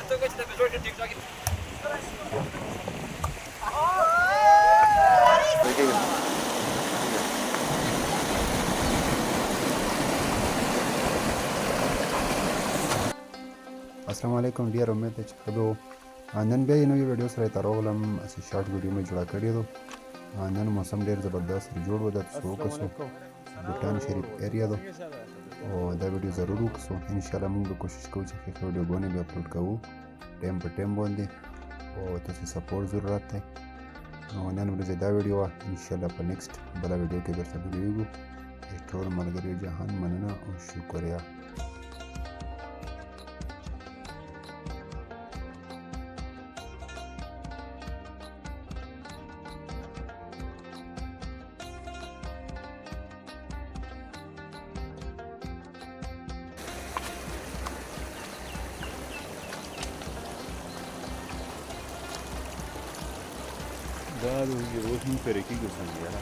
السلام علیکم ډیر امید ده چې ښه به وو. نن بیا یو نوې ویډیو سره راغلم. شارټ ویډیو مې جوړه کړې ده. نن موسم ډیر زبردست جوړ و. د څو کسو بوټان شریف ایریا ده او دا ویډیو ضرور وکړو. ان شاء الله موږ به کوشش کوو چې ښه ویډیوګانې به اپلوډ کوو ټایم په ټایم باندې او تاسو سپورټ ضرورت دی. نو نن ورځ دا ویډیو وه. ان شاء الله په نیکسټ بله ویډیو کې بیرته وګورو. ټول ملګریو جهان مننه او شکریه. دا د اوس هم پرې کېږي څنګه یاره